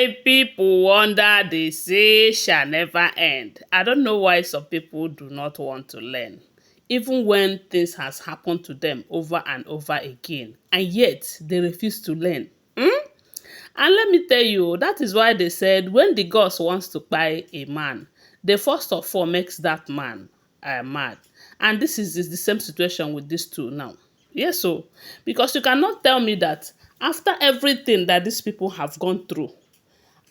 My people wonder, they say shall never end. I don't know why some people do not want to learn, even when things has happened to them over and over again, and yet they refuse to learn. And let me tell you, that is why they said when the gods wants to buy a man, they first of all makes that man mad. And this is the same situation with these two now. Yes, so because you cannot tell me that after everything that these people have gone through,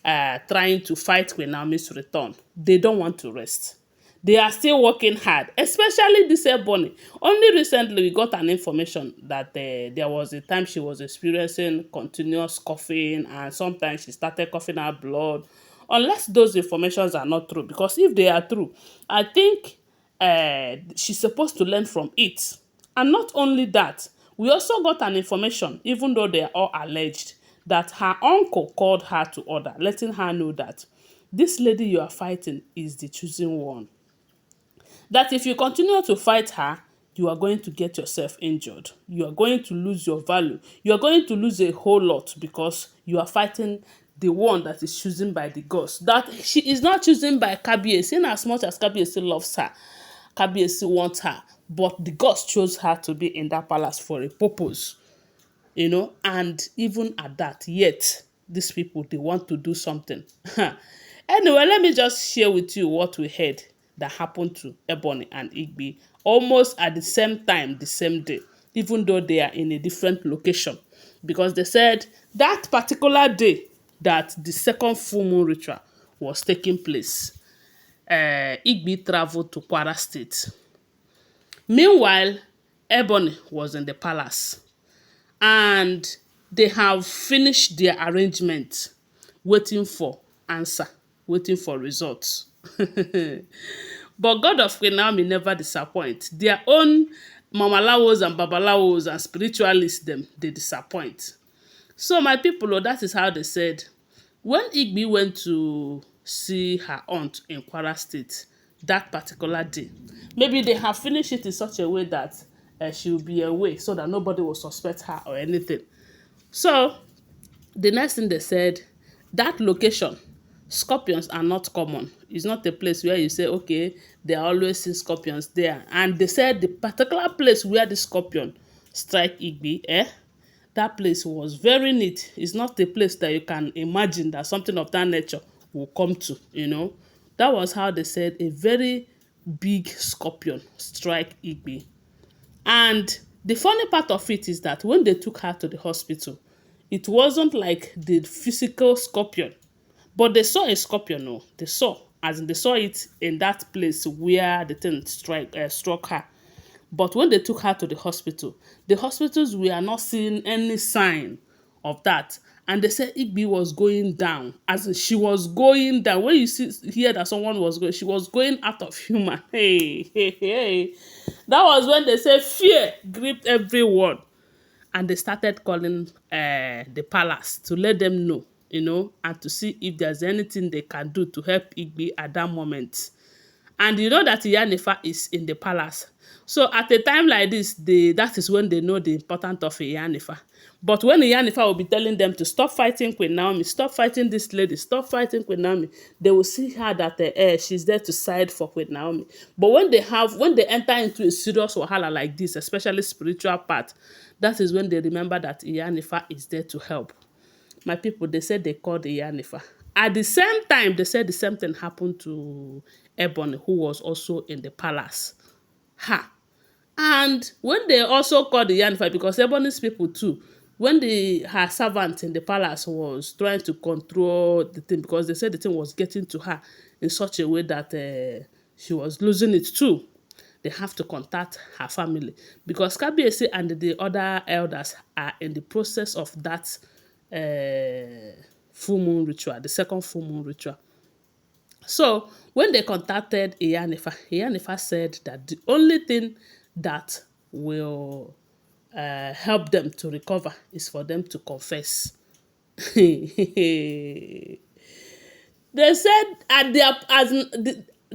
trying to fight QueenNaomi's return, they don't want to rest. They are still working hard, especially this Ebony. Only recently we got an information that there was a time she was experiencing continuous coughing, and sometimes she started coughing out blood. Unless those informations are not true, because if they are true, I think she's supposed to learn from it. And not only that, we also got an information, even though they are all alleged, that her uncle called her to order, letting her know that this lady you are fighting is the chosen one. That if you continue to fight her, you are going to get yourself injured. You are going to lose your value. You are going to lose a whole lot because you are fighting the one that is chosen by the gods. That she is not chosen by Kabiyesi, in as much as Kabiyesi loves her. Kabiyesi wants her. But the gods chose her to be in that palace for a purpose. And even at that, yet, these people, they want to do something. Anyway, let me just share with you what we heard that happened to Ebony and Igbi almost at the same time, the same day, even though they are in a different location. Because they said that particular day that the second full moon ritual was taking place, Igbi traveled to Kwara State. Meanwhile, Ebony was in the palace. And they have finished their arrangement, waiting for answer, waiting for results. But God of QueenNaomi never disappoint. Their own mamalawos and babalawos and spiritualists, they disappoint. So my people, that is how they said, when Igbi went to see her aunt in Kwara State that particular day, maybe they have finished it in such a way that she will be away so that nobody will suspect her or anything. So the next thing they said, that location, scorpions are not common. It's not a place where you say, okay, there are always see scorpions there. And they said the particular place where the scorpion strike Igbi, that place was very neat. It's not a place that you can imagine that something of that nature will come to, That was how they said a very big scorpion strike Igbi. And the funny part of it is that when they took her to the hospital, it wasn't like the physical scorpion, but they saw a scorpion. No, they saw, as in they saw it in that place where the thing struck her. But when they took her to the hospitals were not seeing any sign of that. And they said Igbi was going down, as in she was going down. When you hear that someone was going, she was going out of human. Hey. That was when they say fear gripped everyone. And they started calling the palace to let them know, and to see if there's anything they can do to help Igbi at that moment. And you know that Iyanifa is in the palace. So at a time like this, that is when they know the importance of Iyanifa. But when Iyanifa will be telling them to stop fighting QueenNaomi, stop fighting this lady, stop fighting QueenNaomi, they will see her that she's there to side for QueenNaomi. But when they enter into a serious wahala like this, especially spiritual part, that is when they remember that Iyanifa is there to help. My people, they said they called Iyanifa. At the same time, they said the same thing happened to Ebony, who was also in the palace. And when they also called Iyanifa, because Ebony's people too, when her servant in the palace was trying to control the thing, because they said the thing was getting to her in such a way that she was losing it too, they have to contact her family. Because Kabiyesi and the other elders are in the process of that full moon ritual, the second full moon ritual. So when they contacted Iyanifa said that the only thing that will help them to recover is for them to confess. They said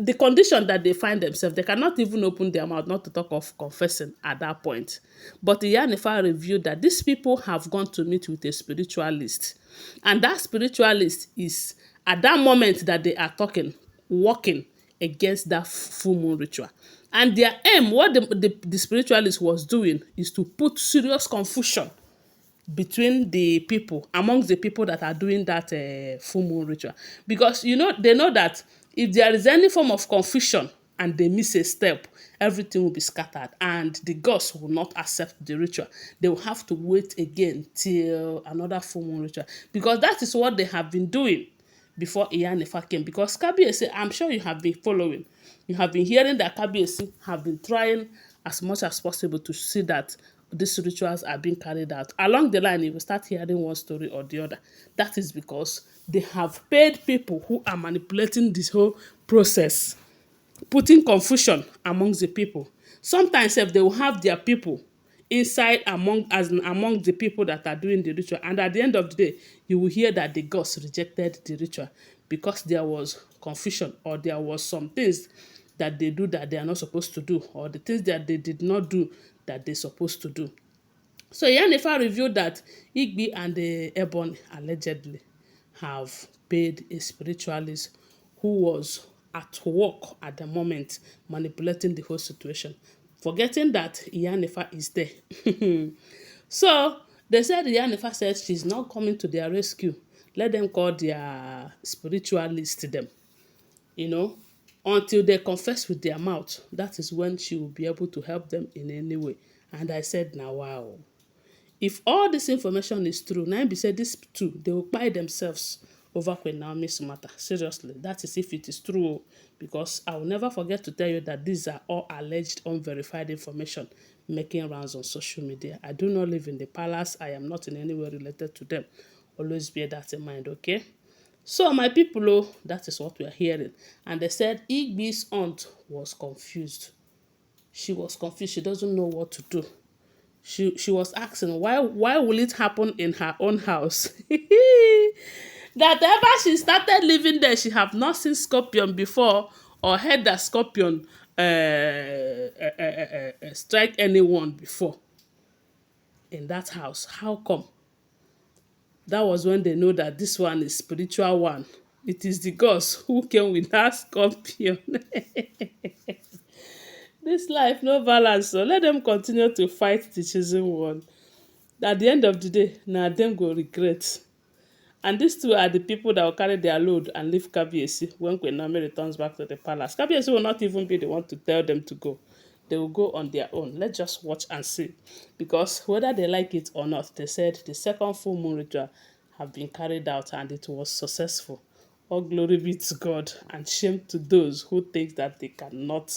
the condition that they find themselves, they cannot even open their mouth, not to talk of confessing at that point. But Iyanifa revealed that these people have gone to meet with a spiritualist. And that spiritualist is, at that moment that they are talking, working against that full moon ritual. And their aim, what the spiritualist was doing, is to put serious confusion between the people, amongst the people that are doing that full moon ritual. Because, they know that if there is any form of confusion and they miss a step, everything will be scattered and the gods will not accept the ritual. They will have to wait again till another full moon ritual. Because that is what they have been doing before Iyanifa came. Because Kabiyesi, I'm sure you have been following. You have been hearing that Kabiyesi have been trying as much as possible to see that these rituals are being carried out. Along the line, you will start hearing one story or the other. That is because they have paid people who are manipulating this whole process, putting confusion amongst the people. Sometimes if they will have their people inside among the people that are doing the ritual, and at the end of the day, you will hear that the gods rejected the ritual because there was confusion, or there was some things that they do that they are not supposed to do, or the things that they did not do that they're supposed to do. So Yanifa revealed that Igbi and Ebony allegedly have paid a spiritualist who was at work at the moment, manipulating the whole situation, forgetting that Yanifa is there. So they said Yanifa said she's not coming to their rescue. Let them call their spiritualist to them, until they confess with their mouth. That is when she will be able to help them in any way. And I said, now, wow. If all this information is true, Naomi said these two, they will buy themselves over QueenNaomi's matter. Seriously, that is if it is true. Because I will never forget to tell you that these are all alleged, unverified information making rounds on social media. I do not live in the palace. I am not in any way related to them. Always bear that in mind, okay? So my people, that is what we are hearing. And they said Igbi's aunt was confused. She was confused. She doesn't know what to do. She was asking, why will it happen in her own house? That ever she started living there, she have not seen scorpion before, or heard that scorpion strike anyone before in that house. How come? That was when they know that this one is spiritual one. It is the gods who came with that scorpion. This life no balance, so let them continue to fight the chosen one. At the end of the day, na them go regret. And these two are the people that will carry their load and leave Kabiyesi when QueenNaomi returns back to the palace. Kabiyesi will not even be the one to tell them to go. They will go on their own. Let's just watch and see. Because whether they like it or not, they said the second full moon ritual have been carried out and it was successful. All glory be to God, and shame to those who think that they cannot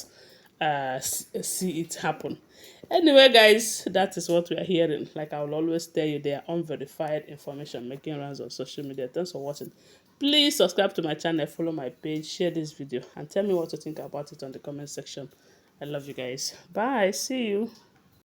see it happen. Anyway, guys, that is what we are hearing. Like I will always tell you, they are unverified information making rounds on social media. Thanks for watching. Please subscribe to my channel, follow my page, share this video, and tell me what you think about it on the comment section. I love you guys. Bye. See you.